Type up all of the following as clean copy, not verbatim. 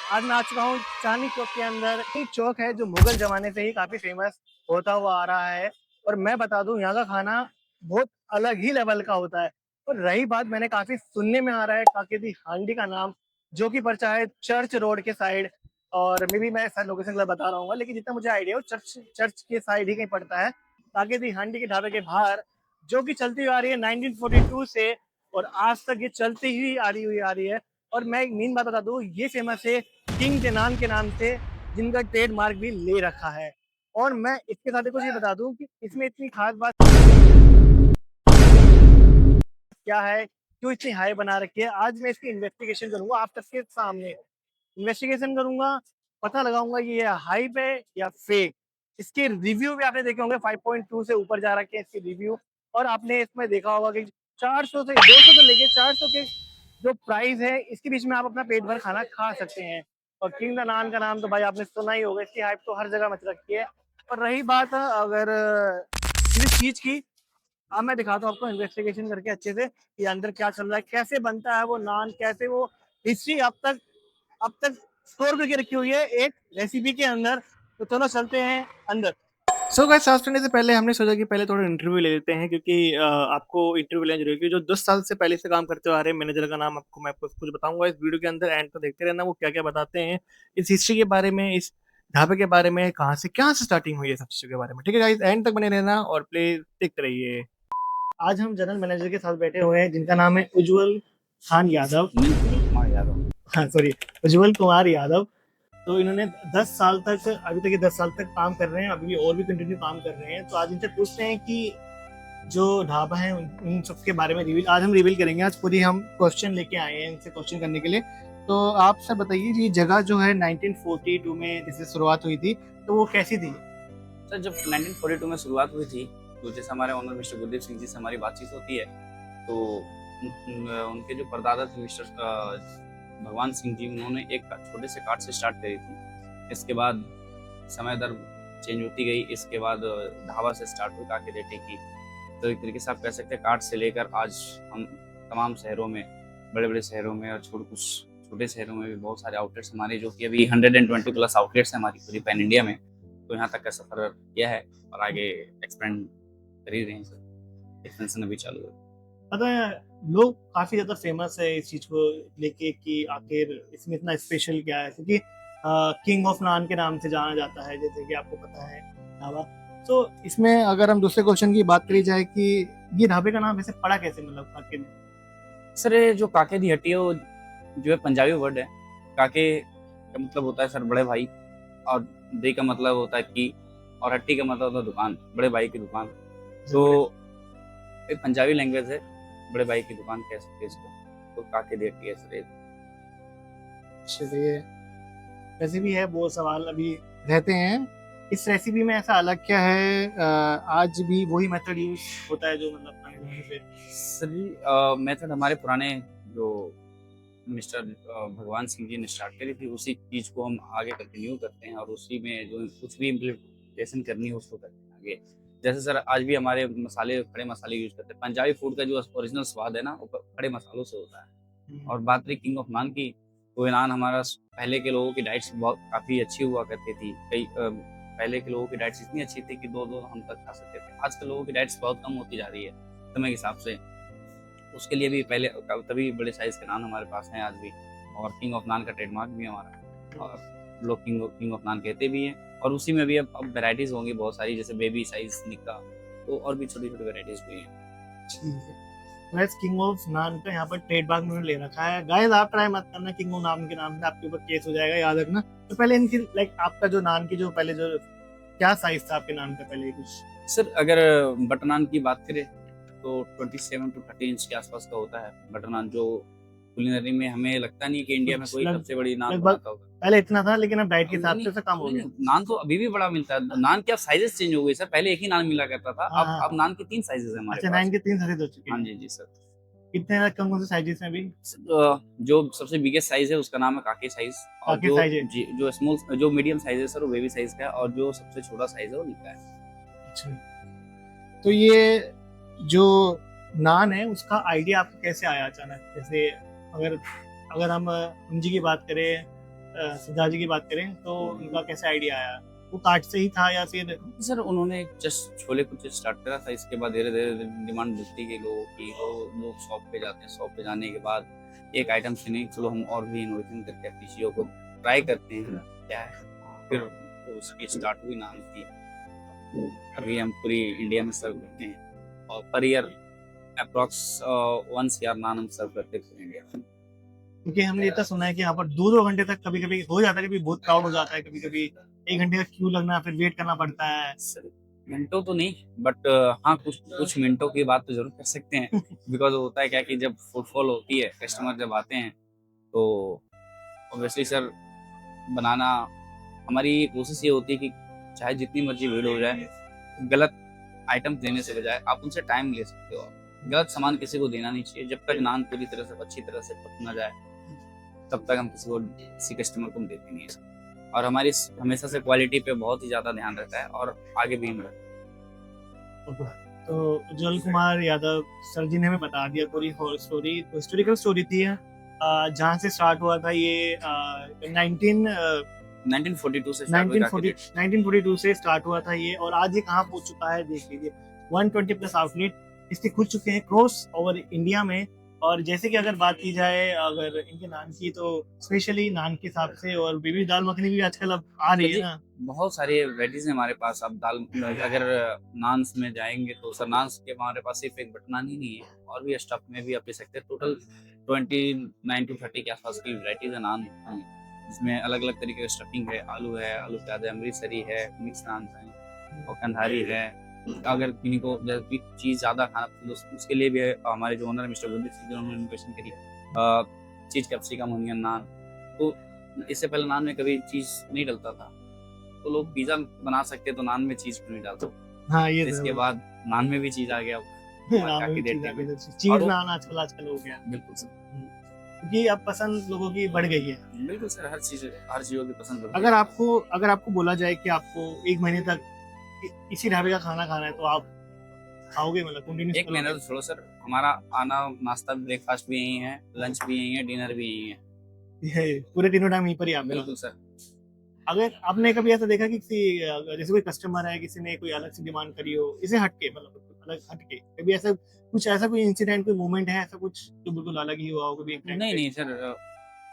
आज मैं आ चुका हूँ चांदनी चौक के अंदर। एक चौक है जो मुगल जमाने से ही काफी फेमस होता हुआ आ रहा है। और मैं बता दूं, यहाँ का खाना बहुत अलग ही लेवल का होता है। और रही बात, मैंने काफी सुनने में आ रहा है काके दी हांडी का नाम, जो कि पड़ता है चर्च रोड के साइड। और मे भी मैं सर लोकेशन गलत बता रहा हूँ, लेकिन जितना मुझे आइडिया है वो चर्च चर्च के साइड ही कहीं पड़ता है, काके दी हांडी के ढाबे के बाहर, जो कि चलती हुई आ रही है 1942 से। और आज तक ये चलती ही आ रही है। और मैं एक मेन बात बता दूं, ये फेमस है किंग जनान के नाम से, जिनका ट्रेडमार्क भी ले रखा है। और मैं इसके साथ कुछ ये बता दूं कि इसमें इतनी खास बात क्या है, क्यों इतनी हाई बना रखी है, आज मैं इसकी इन्वेस्टिगेशन करूंगा आप सबके सामने। इन्वेस्टिगेशन करूंगा, पता लगाऊंगा ये हाइप है या फेक। इसके रिव्यू भी आपने देखे होंगे, 5.2 से ऊपर जा रखे हैं इसके रिव्यू। और आपने इसमें देखा होगा कि 400 से 200 से लेके 400 के जो प्राइस है, इसके बीच में आप अपना पेट भर खाना खा सकते हैं। और किंग द नान का नाम तो भाई आपने सुना ही होगा, इसकी हाइप तो हर जगह मच रखी है। और रही बात अगर किसी चीज की, अब मैं दिखाता हूँ आपको इन्वेस्टिगेशन करके अच्छे से कि अंदर क्या चल रहा है, कैसे बनता है वो नान, कैसे वो हिस्ट्री अब तक स्टोर करके रखी हुई है एक रेसिपी के अंदर। तो चलो चलते हैं अंदर। सो गाइस, स्टार्ट करने से पहले हमने सोचा कि पहले थोड़ा इंटरव्यू ले लेते हैं, क्योंकि आपको इंटरव्यू लेना जरूरी है, क्योंकि जो 10 साल से पहले से काम करते हुए आ रहे हैं मैनेजर का नाम आपको मैं कुछ बताऊंगा इस वीडियो के अंदर। एंड तो देखते रहना वो क्या क्या बताते हैं इस हिस्ट्री के बारे में, इस ढाबे के बारे में, कहाँ से स्टार्टिंग हुई है, सब चीज़ों के बारे में। ठीक है गाइस, एंड तक बने रहना और प्ले देखते रहिए। आज हम जनरल मैनेजर के साथ बैठे हुए हैं, जिनका नाम है उज्जवल खान यादव। उज्जवल कुमार यादव। हाँ सॉरी, उज्जवल कुमार यादव। तो इन्होंने 10 साल तक, अभी तक ये 10 साल तक काम कर रहे हैं, अभी भी और भी कंटिन्यू काम कर रहे हैं। तो आज इनसे पूछते हैं कि जो ढाबा है उन सब के बारे में रिवील आज हम रिवील करेंगे। आज पूरी हम क्वेश्चन लेके आए हैं इनसे क्वेश्चन करने के लिए। तो आप सब बताइए, ये जगह जो है 1942 में जिससे शुरुआत हुई थी, तो वो कैसी थी? सर, जब 1942 में शुरुआत हुई थी, तो जैसे हमारे ऑनर मिस्टर गुरदीप सिंह जी से हमारी बातचीत होती है, तो उनके जो परदादा थे मिस्टर भगवान सिंह जी, उन्होंने एक छोटे से कार्ड से स्टार्ट करी थी। इसके बाद समय दर चेंज होती गई। इसके बाद ढाबा से स्टार्ट हुई काके रेटे की। तो एक तरीके से आप कह सकते हैं कार्ड से लेकर आज हम तमाम शहरों में, बड़े बड़े शहरों में और कुछ छोटे शहरों में भी बहुत सारे आउटलेट्स हमारे, जो कि अभी 120 प्लस आउटलेट्स हैं हमारी पूरी पैन इंडिया में। तो यहाँ तक का सफर किया है और आगे एक्सपेंड कर ही रहे हैं सर। एक्सपेंशन अभी चालू है। पता है, लोग काफी ज्यादा फेमस है इस चीज को लेके कि आखिर इसमें इतना स्पेशल क्या है, क्योंकि किंग ऑफ नान के नाम से जाना जाता है, जैसे कि आपको पता है ढाबा। तो इसमें अगर हम दूसरे क्वेश्चन की बात करी जाए कि ये ढाबे का नाम ऐसे पड़ा कैसे, मतलब काके में? सर, ये जो काके दी हट्टी है, वो जो है पंजाबी वर्ड है। काके का मतलब होता है सर बड़े भाई, और दी का मतलब होता है की, और हट्टी का मतलब होता है दुकान, बड़े भाई की दुकान। तो एक पंजाबी लैंग्वेज है, बड़े भाई की दुकान कह सकते हैं इसको। तो काके दी हट्टी है सर। चलिए, रेसिपी है वो सवाल अभी रहते हैं। इस रेसिपी में ऐसा अलग क्या है? आज भी वही मेथड यूज होता है जो मतलब पुराने जमाने पे? सर, मेथड हमारे पुराने जो मिस्टर भगवान सिंह जी ने स्टार्ट करी थी, उसी चीज़ को हम आगे कंटिन्यू करते हैं, और उसी में जो कुछ भी इम्प्लीमेंटेशन करनी है उसको करते हैं आगे। जैसे सर, आज भी हमारे मसाले खड़े मसाले यूज करते हैं। पंजाबी फूड का जो ओरिजिनल स्वाद है ना, वो खड़े मसालों से होता है। और बात रही किंग ऑफ नान की, तो ये नान हमारा पहले के लोगों की डाइट्स बहुत काफ़ी अच्छी हुआ करती थी। पहले के लोगों की डाइट्स इतनी अच्छी थी कि 2-2 हम तक खा सकते थे। आज के लोगों की डाइट्स बहुत कम होती जा रही है समय के हिसाब से। उसके लिए भी पहले तभी बड़े साइज़ के नान हमारे पास हैं आज भी। और किंग ऑफ नान का ट्रेडमार्क भी है हमारा, और लोग किंग ऑफ नान कहते भी हैं। और उसी में भी अब वैराइटीज़ होंगी बहुत सारी, जैसे बेबी साइज़, निक्का, तो और भी छोटी-छोटी वैराइटीज़ भी हैं। ठीक है। गाइस, किंग ऑफ नान का यहाँ पर ट्रेडमार्क में ले रखा है। गाइस, आप ट्राई मत करना किंग ऑफ नान के नाम से, आपके ऊपर केस हो जाएगा, याद रखना। तो पहले इनकी लाइक आपका जो नान की जो पहले जो क्या साइज था आपके नान का पहले कुछ? सर, अगर बटर नान की बात करें तो 27 टू 30 इंच के आसपास का होता है बटर नान, जो कुलिनरी में हमें लगता नहीं है कि इंडिया में कोई सबसे बड़ी नान लगभग बनाता होगा। पहले इतना था, लेकिन अब डाइट के हिसाब नहीं, से कम हो नहीं, गया। नहीं, नान तो अभी भी बड़ा मिलता है। नान क्या साइजेस चेंज हो गए सर, पहले एक ही नान मिला करता था, हाँ अब हाँ। नान के 3 साइजेस हैं हमारे अच्छा, पास। 9 के 3 साइज हो चुके हाँ हैं। जी, जी सर। कितने कम कौन से साइजेस में अभी? जो सबसे बिगेस्ट साइज है उसका नाम है काके साइज, और काके साइज है? जी, जो मीडियम साइज है सर वो बेबी साइज का है, और जो सबसे छोटा साइज है वो निक्का है। अच्छा, तो ये जो नान है उसका आइडिया आपको कैसे आया अचानक? जैसे अगर अगर हम उनजी की बात करें, सिद्धार्थ जी की बात करें तो उनका कैसा आइडिया आया? वो कार्ट से ही था या फिर सर उन्होंने जस्ट छोले कुछ स्टार्ट करा था, इसके बाद धीरे-धीरे डिमांड बढ़ती गई लोगों की, तो लोग शॉप पे जाते हैं, शॉप पे जाने के बाद एक आइटम से नहीं, चलो हम और भी इनोवेशन करके अपनी चीज़ों को ट्राई करते हैं, क्या है। फिर तो उसकी स्टार्ट हुई नान की। अभी हम पूरी इंडिया में सर्व करते हैं और पर ईयर अप्रॉक्स 1 सीआर नान हम सर्व करते हैं पूरी इंडिया में। क्योंकि हमने इतना सुना है कि यहाँ पर 2-2 घंटे तक कभी-कभी हो जाता है, कभी बहुत क्राउड हो जाता है, कभी-कभी 1 घंटे का क्यू लगना, फिर वेट करना पड़ता है। सर, मिनटों तो नहीं बट हाँ, कुछ कुछ मिनटों की बात तो ज़रूर कर सकते हैं। बिकॉज़ होता है क्या कि जब फुटफॉल होती है, कस्टमर जब आते हैं, तो ऑब्वियसली सर बनाना हमारी कोशिश ये होती है कि चाहे जितनी मर्ज़ी भीड़ हो जाए, गलत आइटम देने से बजाय आप उनसे टाइम ले सकते हो। गलत सामान किसी को देना नहीं चाहिए, जब तक नान पूरी तरह से अच्छी तरह से पक ना जाए, तब तक हम किसी कस्टमर को हम देते नहीं हैं। और हमारी हमेशा से क्वालिटी पे बहुत ही ज़्यादा ध्यान रहता है और आगे भी हम रखेंगे। तो उज्जवल कुमार यादव सर जी ने हमें बता दिया पूरी होल स्टोरी। तो हिस्टोरिकल स्टोरी थी जहाँ से स्टार्ट हुआ था ये 1942 से स्टार्ट हुई काकी 1942 से स्टार्ट हुआ था ये, और आज ये कहाँ पहुंच चुका है देख लीजिए। 120 प्लस आउटलेट इसके खुल चुके हैं क्रॉस ओवर इंडिया में। और जैसे कि अगर बात की जाए अगर इनके नान की, तो स्पेशली नान के हिसाब से, और बेबी दाल मखनी भी आजकल अब आ रही है ना। बहुत सारी वैराइटीज हैं हमारे पास। अब दाल अगर नान्स में जाएंगे तो सर नान्स के हमारे पास सिर्फ एक बटनान ही नहीं है, और भी स्टफ में भी आप ले सकते हैं। टोटल 29 to 30 के आसपास की वैराइटीज है नान हैं, जिसमें अलग अलग तरीके का स्टफिंग है, आलू प्याज है, अमृतसरी है, मिक्स नान है और कंधारी है। अगर किन्हीं को जैसे चीज़ ज़्यादा खाना पसंद है, उसके लिए भी है। हमारे जो ओनर मिस्टर गुरदीप सिंह, उन्होंने इनोवेशन करी चीज़ कैप्सिकम अनियन नान। तो इससे पहले नान में कभी चीज़ नहीं डलता था, तो लोग पिज़्ज़ा बना सकते तो नान में चीज़ क्यों नहीं डालते। हाँ, ये इसके बाद नान में भी चीज़ आ गया काफ़ी देर तक। चीज नान आजकल हो गया। बिल्कुल सर, क्योंकि अब पसंद लोगों की बढ़ गई है। बिल्कुल सर, हर चीज़ों की पसंद बढ़ गई। अगर आपको बोला जाए कि आपको 1 महीने तक इसी ढाबे का खाना खाना है, तो आप खाओगे? मतलब कंटिन्यूअस एक महीना तो छोड़ो सर, हमारा आना नाश्ता ब्रेकफास्ट भी यही है, लंच भी यही है, डिनर भी यही है। ये पूरे तीनों टाइम यहीं पर ही आप बिल्कुल सर। अगर आपने कभी ऐसा देखा कि जैसे कोई कस्टमर है, किसी ने कोई अलग से डिमांड करी हो, इसे हटके, मतलब अलग हटके, कभी ऐसा कोई इंसिडेंट, कोई मोमेंट है ऐसा कुछ जो बिल्कुल अलग ही हुआ हो कभी एक टाइम पे? नहीं सर,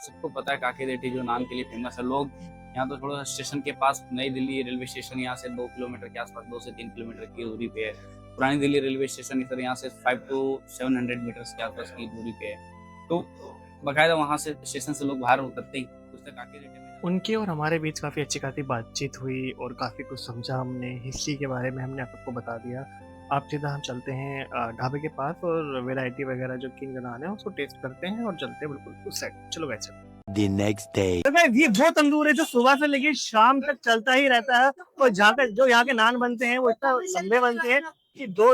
सबको पता है काकी रेड्डी जो नान के लिए फेमस है। लोग यहाँ तो थोड़ा स्टेशन के पास, नई दिल्ली रेलवे स्टेशन यहाँ से 2 किलोमीटर के आसपास, 2 से 3 किलोमीटर की दूरी पे है। पुरानी दिल्ली रेलवे स्टेशन सर यहाँ से 5 to 700 मीटर्स के आसपास की दूरी पे है। तो बाकायदा वहाँ से स्टेशन से लोग बाहर उतरते ही उससे काकी रेड्डी में उनके और हमारे बीच काफ़ी अच्छी खासी बातचीत हुई और काफ़ी कुछ समझा हमने। हिस्ट्री के बारे में हमने आपको बता दिया। आप सीधा हम चलते हैं ढाबे के पास, और वैरायटी वगैरह जो किंग नान है उसको टेस्ट करते हैं और चलते हैं बिल्कुल उस साइड। चलो गाइस। The next day. तो गाइस ये वो तंदूर है जो सुबह से लेकर शाम तक चलता ही रहता है, और जो यहाँ के नान बनते हैं वो इतना लंबे बनते हैं कि दो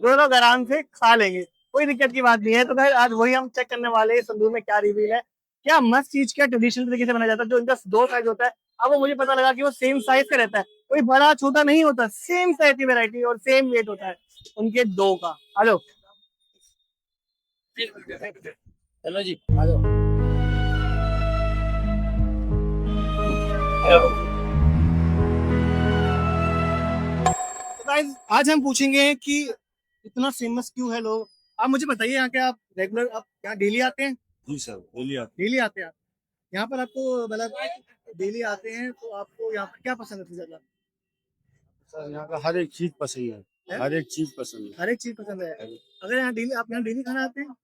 लोग आराम से खा लेंगे, कोई दिक्कत की बात नहीं है। तो गाइस आज वही हम चेक करने वाले हैं, इस तंदूर में क्या रिवील है, क्या मस्त चीज, क्या ट्रेडिशनल तरीके से बनाया जाता है। जो इनका 2 साइज होता है, अब वो मुझे पता लगा कि वो सेम साइज का रहता है, कोई बड़ा छोटा नहीं होता, सेम साइज की वैरायटी और सेम वेट होता है उनके 2 का। हेलो चलो जी, आ जाओ। गाइस आज हम पूछेंगे कि इतना फेमस क्यों है लोग। आप मुझे बताइए, यहाँ के आप रेगुलर, आप यहाँ डेली आते हैं? जी सर, बोलिए। डेली आते हैं आप यहाँ पर? आपको मतलब डेली आते हैं तो आपको यहाँ पर क्या पसंद है सबसे ज्यादा? सर यहाँ का हर एक चीज पसंद है, है? हर एक चीज पसंद है। हर एक चीज पसंद है। अगर आप यहाँ डेली खाना आते हैं?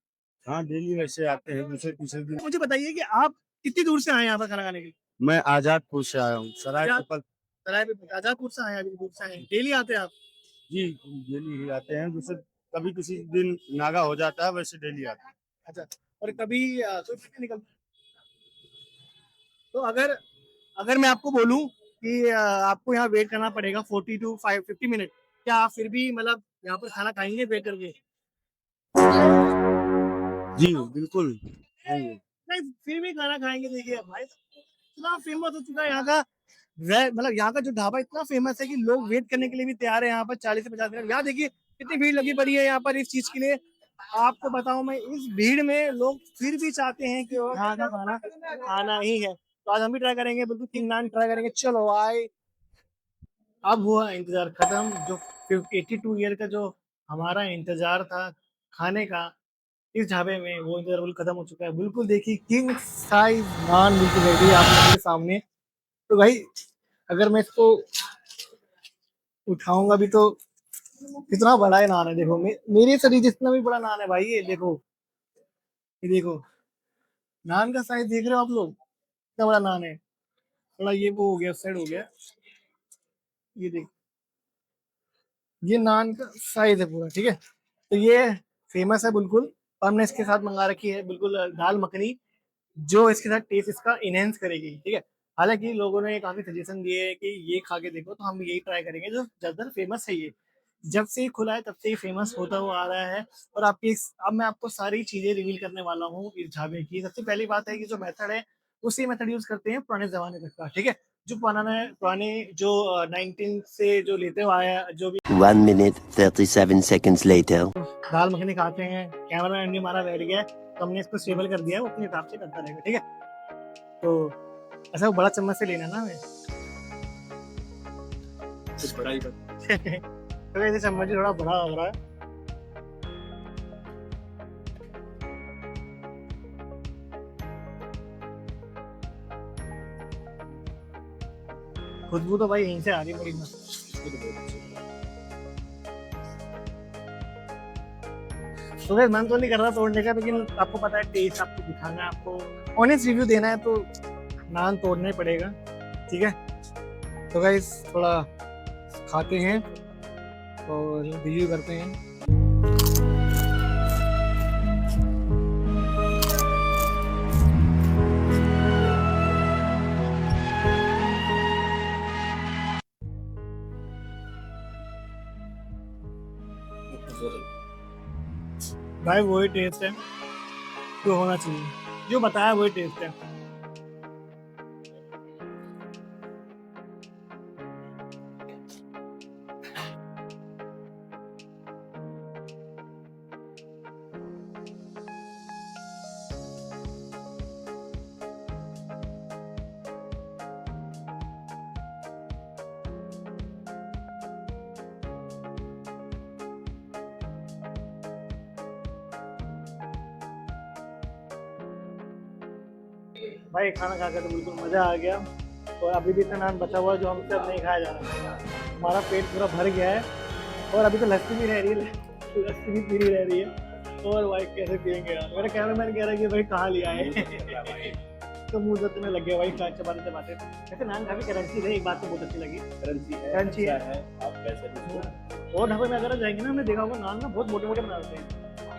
हाँ, डेली वैसे आते हैं, दूसरे तीसरे दिन। मुझे बताइए कि आप कितनी दूर से आए हैं यहाँ पर खाना खाने के लिए? मैं आजादपुर से आया हूँ, सराय क्या? पिपल। सराय पे आजादपुर से आए हैं, अभी दूर से आए हैं। डेली आते हैं आप? जी, डेली ही आते हैं। दूसरे कभी किसी दिन नागा हो जाता है, वैसे डेली आते हैं। अच्छा, और कभी कोई छुट्टी निकलती है? तो अगर मैं आपको बोलूं कि आपको यहाँ वेट करना पड़ेगा 40 to 50 मिनट, क्या आप फिर भी मतलब यहाँ पर खाना खाएंगे वेट करके? जी बिल्कुल खाएंगे। नहीं, फिर भी खाना खाएंगे। देखिए भाई, इतना फेमस हो चुका है यहाँ का मतलब यहाँ का जो ढाबा इतना फेमस है कि लोग वेट करने के लिए भी तैयार है यहाँ पर 40 से 50 मिनट। यहाँ देखिए कितनी भीड़ लगी पड़ी है यहाँ पर इस चीज के लिए। आपको बताऊं मैं, इस भीड़ में लोग फिर भी चाहते हैं कि वो यहाँ का खाना खाना ही है। तो आज हम भी ट्राई करेंगे, बिल्कुल किंग नान ट्राई करेंगे। चलो आए, अब हुआ इंतजार खत्म। जो 82 ईयर का जो हमारा इंतजार था खाने का इस ढाबे में, वो इंतजार बिल्कुल खत्म हो चुका है। बिल्कुल देखिए, किंग साइज नान बिल्कुल रेडी है आप लोगों के सामने। तो भाई, अगर मैं इसको उठाऊंगा भी तो कितना बड़ा है नान है, देखो मेरे शरीर जितना भी बड़ा नान है भाई। ये देखो, ये देखो, नान का साइज देख रहे हो आप लोग, कितना बड़ा नान है। थोड़ा ये वो हो गया, साइड हो गया। ये देखो, ये नान का साइज है पूरा, ठीक है। तो ये फेमस है बिल्कुल। और हमने इसके साथ मंगा रखी है बिल्कुल दाल मखनी, जो इसके साथ टेस्ट इसका इनहेंस करेगी, ठीक है। हालांकि लोगों ने काफी सजेशन दिए है कि ये खा के देखो, तो हम यही ट्राई करेंगे जो ज्यादातर फेमस है ये। जब से ये खुला है तब से ही फेमस होता हुआ आ रहा है। और अब मैं आपको सारी चीजें रिवील करने वाला हूँ इस ढाबे की। सबसे पहली बात है कि जो मेथड है उसी मेथड यूज करते हैं पुराने जमाने तक का, ठीक है। जो पुराने जो 19 से जो लेते हुए आया, जो भी 1 minute 37 seconds later. दाल मखनी खाते हैं, कैमरा मैन भी हमारा बैठ गया है, तो हमने इसको स्टेबल कर दिया है, वो अपने हिसाब से करता रहेगा, ठीक है। तो ऐसा वो बड़ा चम्मच से लेना ना हमें। कुछ बड़ा ही कर। तो ऐसे चम्मच भी थोड़ा बड़ा हो रहा है। खुशबू तो भाई यहीं से आ रही है बड़ी मस्त। तो फिर मन तो नहीं कर रहा तोड़ने का, लेकिन आपको पता है टेस्ट आपको दिखाना है, आपको ऑनेस्ट रिव्यू देना है, तो नान तोड़ना ही पड़ेगा, ठीक है। तो गाइस थोड़ा खाते हैं और रिव्यू करते हैं। भाई वही टेस्ट है जो होना चाहिए, जो बताया वही टेस्ट है। भाई खाना खा के तो बिल्कुल मजा आ गया। और अभी भी इतना नान बचा हुआ है जो हमसे अब नहीं खाया जा रहा है। हमारा पेट पूरा भर गया है। और अभी तो लस्सी भी रह रही है, लस्सी भी पीनी रह रही है। और भाई कैसे पियेंगे यार, मेरा कैमरा मैन कह रहा है कि भाई कहाँ लिया है। तो मुंह जतने लग गया भाई चबाते चबाते। वैसे नान काफी क्रंची है, एक बात तो बहुत अच्छी लगी। क्रंची है। आप पैसे और ढाबे में अगर जाएंगे ना, हमने देखा होगा नान ना बहुत मोटे मोटे बनाते हैं।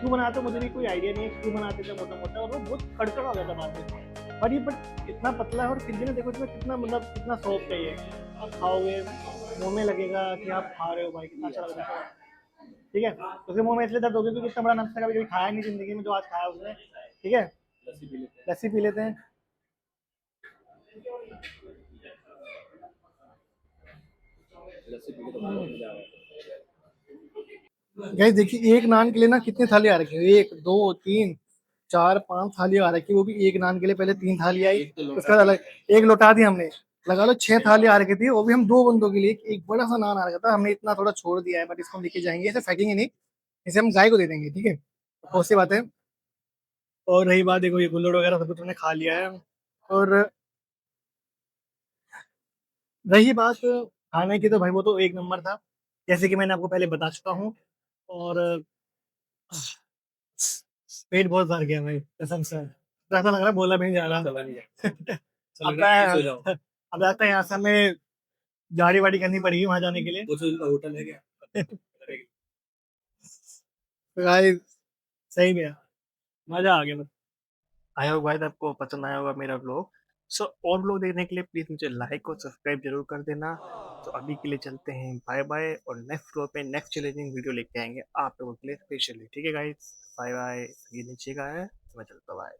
क्यों बनाते हैं मुझे भी कोई आइडिया नहीं है, क्यों बनाते थे मोटा मोटा, और वो बहुत कड़कड़ हो जाता बाद में। पर ये बट इतना पतला है, और फिर भी ना देखो इसमें कितना मतलब कितना सॉफ्ट है ये। आप खाओगे मुंह में लगेगा कि आप खा रहे हो भाई, कितना अच्छा लगता है, ठीक है। उसके मुंह में इसलिए दर्द हो गया क्योंकि इतना बड़ा नाश्ता कभी कभी खाया नहीं जिंदगी में जो आज खाया उसने, ठीक है। लस्सी पी लेते हैं। गाइस देखिए, एक नान के लिए ना कितनी थाली आ रखी है, 1 2 3 4 5 थाली आ रखी है। वो भी एक नान के लिए पहले 3 थाली आई, उसका अलग एक लौटा दी हमने। लगा लो 6 थाली आ रखी थी, वो भी हम 2 बंदों के लिए। एक बड़ा सा नान आ रखा था, हमने इतना थोड़ा छोड़ दिया है, बट इसको हम लेके जाएंगे, ऐसे फेंकेंगे नहीं, इसे हम गाय को दे देंगे, ठीक है। बहुत सी बात है। और रही बात, देखो ये गुल्लड़ वगैरह सब कुछ हमने खा लिया है। और रही बात खाने की, तो भाई वो तो एक नंबर था, जैसे कि मैंने आपको पहले बता चुका हूँ। और पेट बहुत भर गया भाई कसम से। तो ऐसा लग रहा है बोला भी नहीं जा रहा। अब मैं अब लगता है यहाँ से हमें गाड़ी वाड़ी करनी पड़ेगी वहां जाने के लिए। होटल है क्या? भाई सही में मजा आ गया। आई होप गाइस आपको पसंद आया होगा मेरा व्लॉग। सो और व्लॉग देखने के लिए प्लीज मुझे लाइक और सब्सक्राइब जरूर कर देना। तो अभी के लिए चलते हैं, बाय बाय। और नेक्स्ट व्लॉग पे नेक्स्ट चैलेंजिंग वीडियो लेके आएंगे आप लोगों के लिए स्पेशली, ठीक है गाइस। Bye bye. ये नीचे का है, मैं चलता, बाय।